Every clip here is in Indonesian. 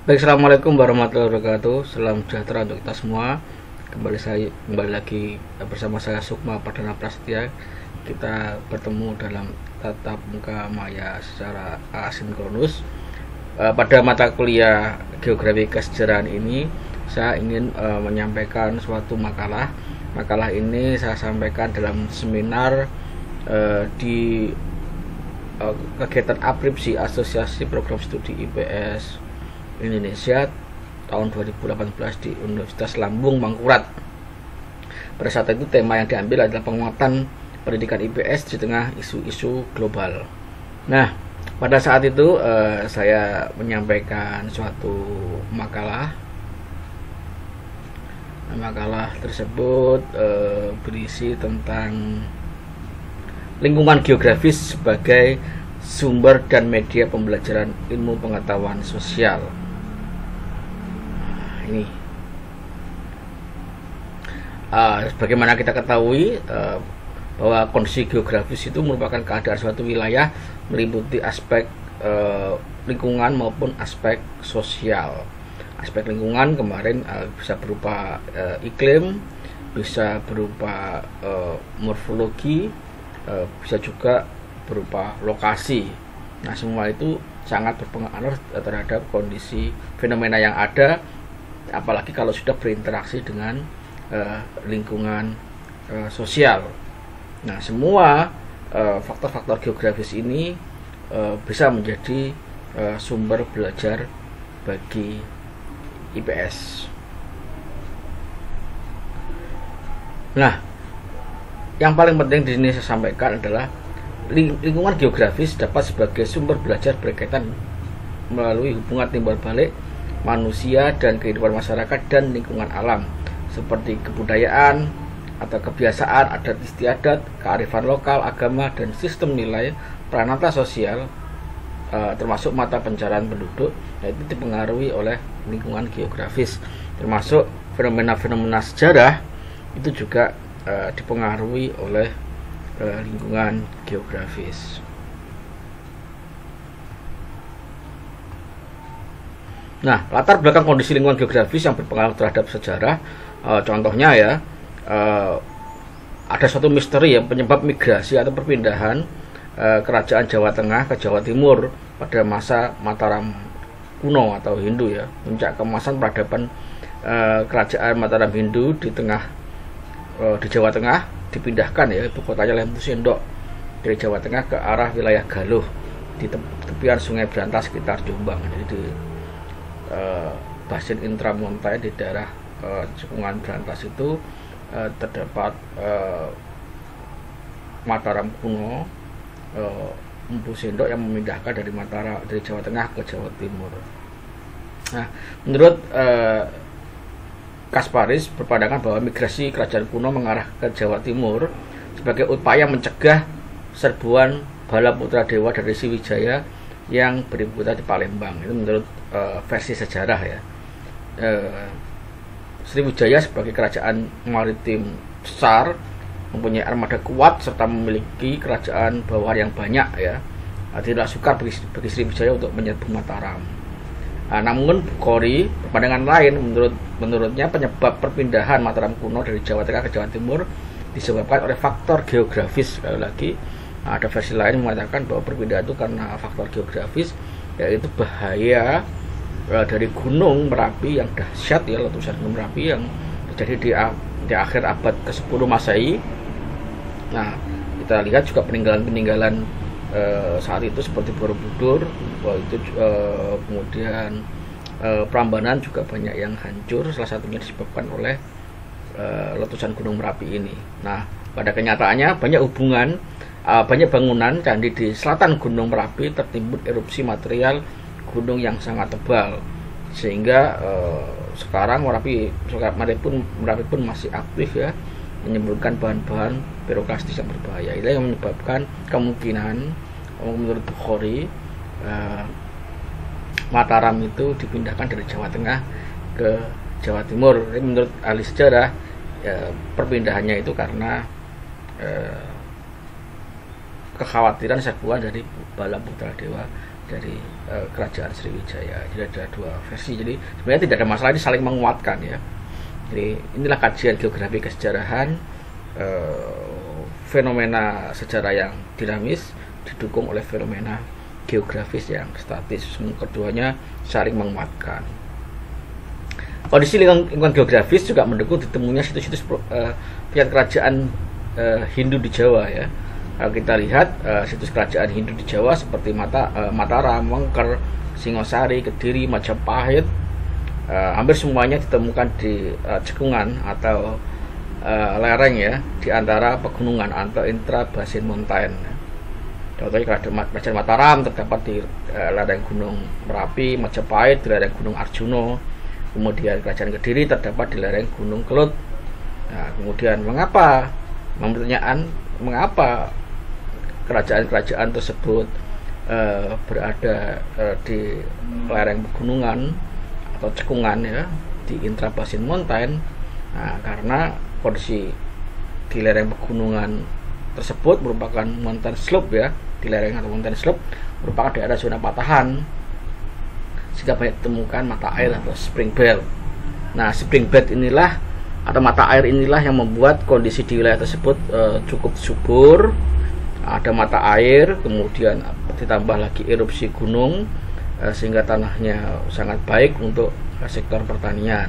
Baik, assalamualaikum warahmatullahi wabarakatuh. Salam sejahtera untuk kita semua. Kembali lagi bersama saya Sukma Pardana Prasetya. Kita bertemu dalam tatap muka maya secara asinkronus. Pada mata kuliah Geografi Kesejarahan ini, saya ingin menyampaikan suatu makalah. Makalah ini saya sampaikan dalam seminar di kegiatan Apripsi Asosiasi Program Studi IPS Indonesia tahun 2018 di Universitas Lambung Mangkurat. Pada saat itu tema yang diambil adalah penguatan pendidikan IPS di tengah isu-isu global. Nah, pada saat itu saya menyampaikan suatu makalah. Makalah tersebut berisi tentang lingkungan geografis sebagai sumber dan media pembelajaran ilmu pengetahuan sosial. Ini bagaimana kita ketahui bahwa kondisi geografis itu merupakan keadaan suatu wilayah meliputi aspek lingkungan maupun aspek sosial. Aspek lingkungan kemarin bisa berupa iklim, bisa berupa morfologi, bisa juga berupa lokasi. Nah, semua itu sangat berpengaruh terhadap kondisi fenomena yang ada, apalagi kalau sudah berinteraksi dengan lingkungan sosial. Nah, semua faktor-faktor geografis ini bisa menjadi sumber belajar bagi IPS. Nah, yang paling penting di sini saya sampaikan adalah lingkungan geografis dapat sebagai sumber belajar berkaitan melalui hubungan timbal balik manusia dan kehidupan masyarakat dan lingkungan alam, seperti kebudayaan atau kebiasaan, adat istiadat, kearifan lokal, agama, dan sistem nilai pranata sosial, termasuk mata pencarian penduduk, yaitu dipengaruhi oleh lingkungan geografis. Termasuk fenomena-fenomena sejarah itu juga dipengaruhi oleh lingkungan geografis. Nah, latar belakang kondisi lingkungan geografis yang berpengaruh terhadap sejarah, contohnya ya, ada suatu misteri ya, penyebab migrasi atau perpindahan kerajaan Jawa Tengah ke Jawa Timur pada masa Mataram kuno atau Hindu ya. Puncak keemasan peradaban kerajaan Mataram Hindu di Jawa Tengah dipindahkan ya, ibu kotanya Lempu Sendok dari Jawa Tengah ke arah wilayah Galuh di tepian Sungai Brantas sekitar Jombang. Jadi di basin intramontai di daerah cekungan Brantas itu terdapat Mataram kuno, Empu Sendok yang memindahkan dari Jawa Tengah ke Jawa Timur. Nah, menurut Kasparis berpandangan bahwa migrasi kerajaan kuno mengarah ke Jawa Timur sebagai upaya mencegah serbuan bala putra dewa dari Sriwijaya yang beribu kota di Palembang. Itu menurut versi sejarah ya. Sriwijaya sebagai kerajaan maritim besar, mempunyai armada kuat serta memiliki kerajaan bawahan yang banyak ya. Tidak sukar bagi Sriwijaya untuk menyerbu Mataram. Namun Bukhari berpandangan lain. Menurutnya penyebab perpindahan Mataram kuno dari Jawa Tengah ke Jawa Timur disebabkan oleh faktor geografis. Sekali lagi, ada versi lain mengatakan bahwa perpindahan itu karena faktor geografis, yaitu bahaya dari Gunung Merapi yang dahsyat ya, letusan Gunung Merapi yang terjadi di akhir abad ke-10 Masehi. Nah, kita lihat juga peninggalan saat itu seperti Borobudur, kemudian Prambanan juga banyak yang hancur, salah satunya disebabkan oleh letusan Gunung Merapi ini. Nah, pada kenyataannya banyak bangunan candi di selatan Gunung Merapi tertimbun erupsi material gunung yang sangat tebal, sehingga sekarang Merapi pun masih aktif ya, menimbulkan bahan-bahan piroklastis yang berbahaya. Itu yang menyebabkan kemungkinan menurut Bukhari Mataram itu dipindahkan dari Jawa Tengah ke Jawa Timur. Jadi menurut ahli sejarah perpindahannya itu karena kekhawatiran serbuan dari bala putra dewa dari kerajaan Sriwijaya. Jadi ada dua versi. Jadi sebenarnya tidak ada masalah, ini saling menguatkan ya. Jadi inilah kajian geografi kesejarahan, fenomena sejarah yang dinamis didukung oleh fenomena geografis yang statis. Keduanya saling menguatkan. Kondisi lingkungan geografis juga mendukung ditemunya situs-situs pusat kerajaan Hindu di Jawa ya. Kalau kita lihat situs kerajaan Hindu di Jawa seperti Mataram, Wengker, Singosari, Kediri, Majapahit, hampir semuanya ditemukan di cekungan atau lereng ya, di antara pegunungan atau intra basin mountain. Contohnya kerajaan Mataram terdapat di lereng Gunung Merapi, Majapahit di lereng Gunung Arjuno, kemudian kerajaan Kediri terdapat di lereng Gunung Kelut. Nah, kemudian mengapa kerajaan-kerajaan tersebut berada di lereng pegunungan atau cekungan ya, di intra basin mountain? Nah, karena kondisi di lereng pegunungan tersebut merupakan mountain slope ya, di lereng atau mountain slope merupakan daerah zona patahan, sehingga banyak ditemukan mata air atau spring belt. Nah, spring belt inilah atau mata air inilah yang membuat kondisi di wilayah tersebut cukup subur. Ada mata air, kemudian ditambah lagi erupsi gunung, sehingga tanahnya sangat baik untuk sektor pertanian.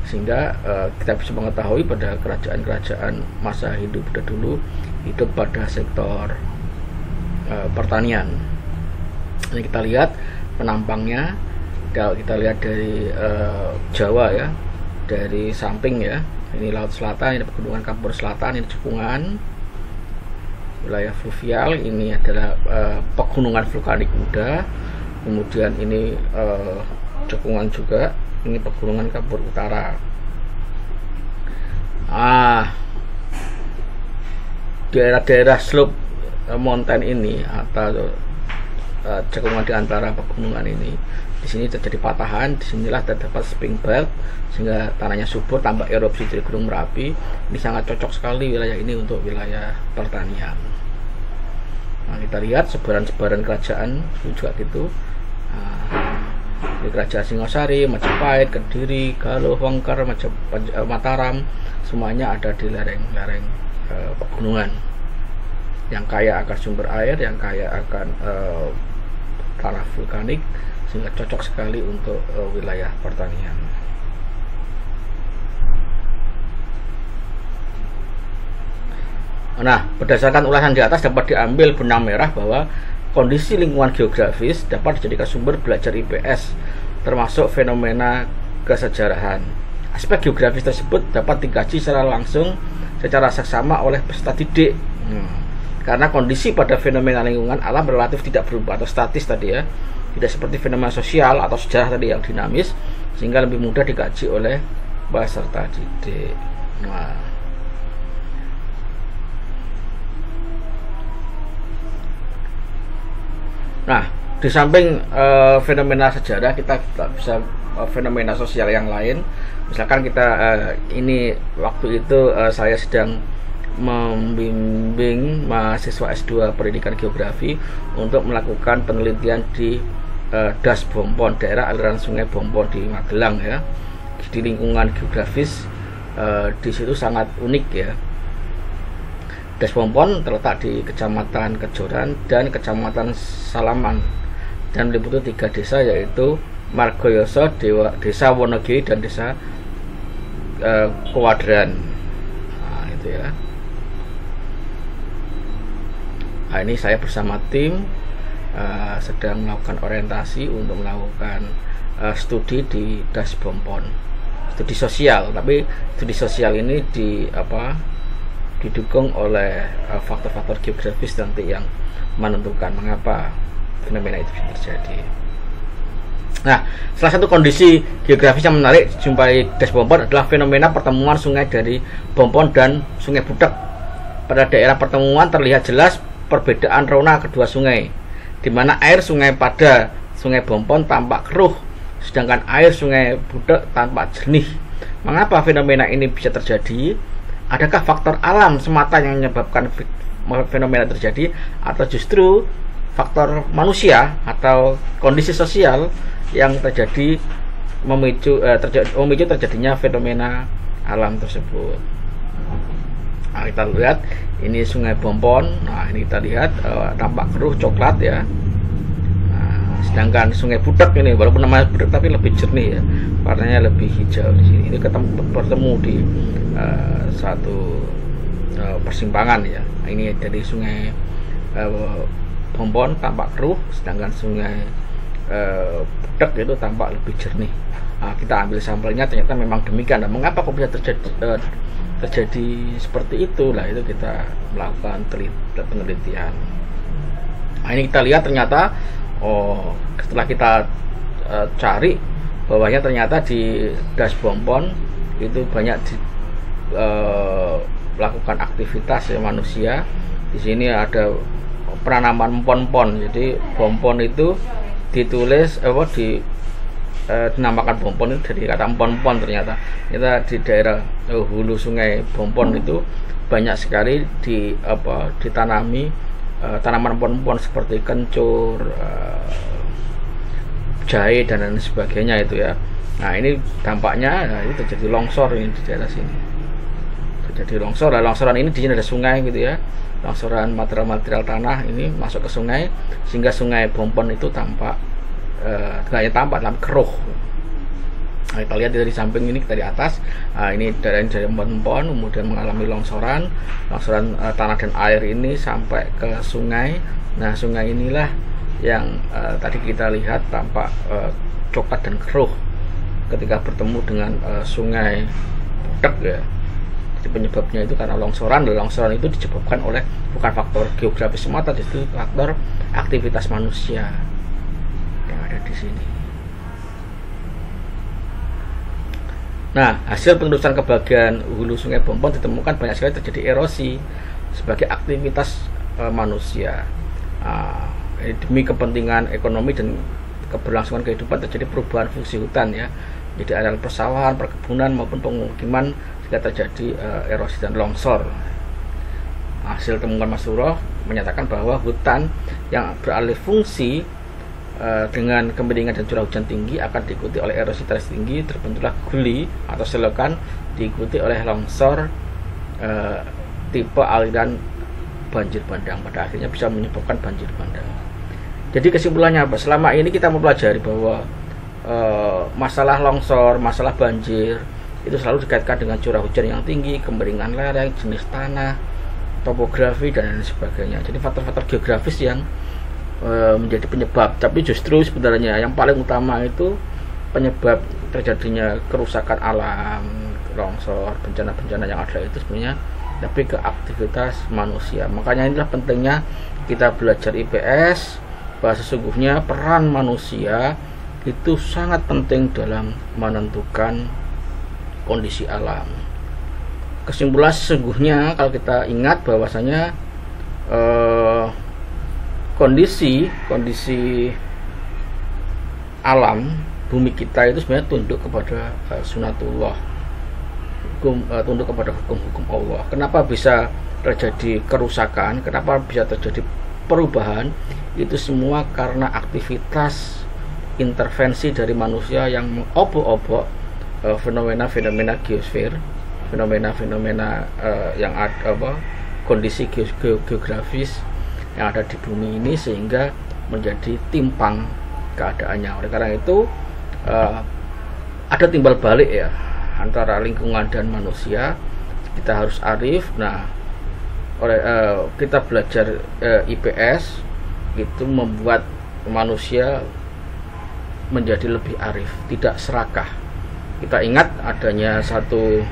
Sehingga kita bisa mengetahui pada kerajaan-kerajaan masa Hindu Buddha dulu hidup pada sektor pertanian. Ini kita lihat penampangnya. Kalau kita lihat dari Jawa ya, dari samping ya, ini laut selatan, ini pegunungan Kapur Selatan, ini cekungan wilayah fluvial, ini adalah pegunungan vulkanik muda, kemudian ini cekungan juga, ini pegunungan Kapur Utara. Daerah-daerah slope mountain ini atau cekungan di antara pegunungan ini, di sini terjadi patahan, disinilah terdapat spring belt sehingga tanahnya subur, tambah erupsi dari Gunung Merapi. Ini sangat cocok sekali wilayah ini untuk wilayah pertanian. Nah, kita lihat sebaran-sebaran kerajaan juga gitu. Di kerajaan Singosari, Majapahit, Kediri, Galuh, Wengker, Mataram, semuanya ada di lereng-lereng pegunungan yang kaya akan sumber air, yang kaya akan tanah vulkanik, sehingga cocok sekali untuk wilayah pertanian. Nah, berdasarkan ulasan di atas dapat diambil benang merah bahwa kondisi lingkungan geografis dapat dijadikan sumber belajar IPS, termasuk fenomena kesejarahan. Aspek geografis tersebut dapat dikaji secara langsung, secara seksama oleh peserta didik. Karena kondisi pada fenomena lingkungan alam relatif tidak berubah atau statis tadi ya, tidak seperti fenomena sosial atau sejarah tadi yang dinamis, sehingga lebih mudah dikaji oleh peserta didik. Nah, di samping fenomena sejarah, kita bisa fenomena sosial yang lain. Misalkan kita ini waktu itu saya sedang membimbing mahasiswa S2 pendidikan geografi untuk melakukan penelitian di Das Bompon, daerah aliran Sungai Bompon di Magelang ya. Di lingkungan geografis di situ sangat unik ya. Das Bompon terletak di Kecamatan Kejoran dan Kecamatan Salaman dan meliputi 3 desa, yaitu Margoyoso, Desa Wonogiri, dan Desa Kuadran. Nah, itu ya. Nah, ini saya bersama tim sedang melakukan orientasi untuk melakukan studi di Das Bompon, studi sosial. Tapi studi sosial ini didukung oleh faktor-faktor geografis nanti yang menentukan mengapa fenomena itu bisa terjadi. Nah, salah satu kondisi geografis yang menarik dijumpai Das Bompon adalah fenomena pertemuan sungai dari Bompon dan Sungai Butek. Pada daerah pertemuan terlihat jelas perbedaan rona kedua sungai, di mana air sungai pada Sungai Bompon tampak keruh, sedangkan air Sungai Butek tampak jernih. Mengapa fenomena ini bisa terjadi? Adakah faktor alam semata yang menyebabkan fenomena terjadi, atau justru faktor manusia atau kondisi sosial yang terjadi memicu terjadinya fenomena alam tersebut. Nah, kita lihat ini Sungai Bompon. Nah, ini kita lihat tampak keruh coklat ya. Nah, sedangkan Sungai Budak ini walaupun namanya Budak tapi lebih jernih ya, warnanya lebih hijau di sini. Ini bertemu di satu persimpangan ya. Nah, ini dari Sungai Bompon tampak keruh, sedangkan Sungai Budak itu tampak lebih jernih. Nah, kita ambil sampelnya, ternyata memang demikian. Nah, mengapa kok bisa terjadi seperti itu? Lah itu kita melakukan penelitian. Nah, ini kita lihat ternyata setelah kita cari bahwanya ternyata di Das Bompon itu banyak melakukan aktivitas ya manusia. Di sini ada penanaman pon-pon. Jadi Bompon itu ditulis dinamakan Bompon itu dari kata pon-pon. Ternyata kita di daerah hulu Sungai Bompon itu banyak sekali ditanami tanaman pon-pon seperti kencur, jahe dan lain sebagainya itu ya. Nah, ini dampaknya ini terjadi longsor ini di daerah sini. Terjadi longsor. Nah, longsoran ini di sini ada sungai gitu ya. Longsoran material tanah ini masuk ke sungai sehingga Sungai Bompon itu tampak tampak keruh. Nah, kita lihat dari samping ini, kita di atas. Nah, ini dari Bompon kemudian mengalami longsoran tanah dan air ini sampai ke sungai. Nah, sungai inilah yang tadi kita lihat tampak coklat dan keruh ketika bertemu dengan Sungai Budak ya. Penyebabnya itu karena longsoran, dan longsoran itu disebabkan oleh bukan faktor geografis semata, itu faktor aktivitas manusia yang ada di sini. Nah, hasil penelusuran ke bagian hulu Sungai Bompon ditemukan banyak sekali terjadi erosi sebagai aktivitas manusia. Demi kepentingan ekonomi dan keberlangsungan kehidupan terjadi perubahan fungsi hutan ya. Jadi areal persawahan, perkebunan maupun pemukiman jika terjadi erosi dan longsor. Hasil temuan Mas Suroh menyatakan bahwa hutan yang beralih fungsi dengan kemiringan dan curah hujan tinggi akan diikuti oleh erosi teres tinggi, terbentuklah guli atau selokan, diikuti oleh longsor tipe aliran banjir bandang, pada akhirnya bisa menyebabkan banjir bandang. Jadi kesimpulannya apa? Selama ini kita mempelajari bahwa masalah longsor, masalah banjir itu selalu dikaitkan dengan curah hujan yang tinggi, kemiringan lereng, jenis tanah, topografi dan lain sebagainya. Jadi faktor-faktor geografis yang menjadi penyebab. Tapi justru sebenarnya yang paling utama itu penyebab terjadinya kerusakan alam, longsor, bencana-bencana yang ada itu sebenarnya tapi ke aktivitas manusia. Makanya inilah pentingnya kita belajar IPS, bahwa sesungguhnya peran manusia itu sangat penting dalam menentukan kondisi alam. Kesimpulan sesungguhnya kalau kita ingat bahwasanya kondisi alam bumi kita itu sebenarnya tunduk kepada sunatullah, tunduk kepada hukum-hukum Allah. Kenapa bisa terjadi kerusakan, kenapa bisa terjadi perubahan, itu semua karena aktivitas intervensi dari manusia yang mengobok-obok fenomena-fenomena geosfer, fenomena-fenomena yang ada kondisi geografis yang ada di bumi ini, sehingga menjadi timpang keadaannya. Oleh karena itu ada timbal balik ya antara lingkungan dan manusia. Kita harus arif. Nah, kita belajar IPS itu membuat manusia menjadi lebih arif, tidak serakah. Kita ingat adanya satu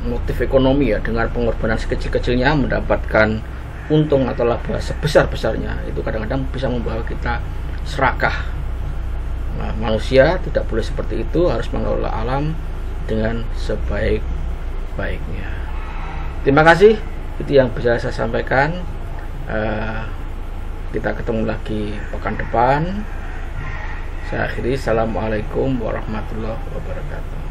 motif ekonomi ya, dengan pengorbanan sekecil-kecilnya mendapatkan untung atau laba sebesar-besarnya, itu kadang-kadang bisa membawa kita serakah. Nah, manusia tidak boleh seperti itu, harus mengelola alam dengan sebaik-baiknya. Terima kasih, itu yang bisa saya sampaikan. Kita ketemu lagi pekan depan. Saya akhiri, assalamualaikum warahmatullahi wabarakatuh.